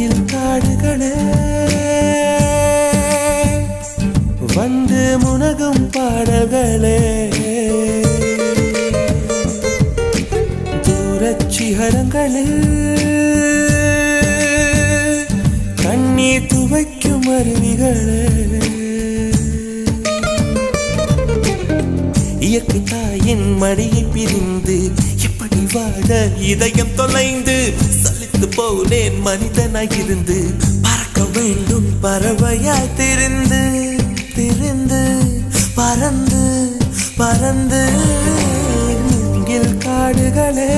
மூங்கில் காடுகளே வந்து முனகும் பாடல்களே தூரச் சிகரங்களில் கண்ணீர் துவைக்கும் அருவிகளே இயற்கை தாயின் மடியை பிரிந்து எப்படி வாழ இதயம் தொலைந்து சலித்து போனேன் மனிதனாயிருந்து பறக்க வேண்டும் பறவையாய் திரிந்து திரிந்து பறந்து பறந்து மூங்கில் காடுகளே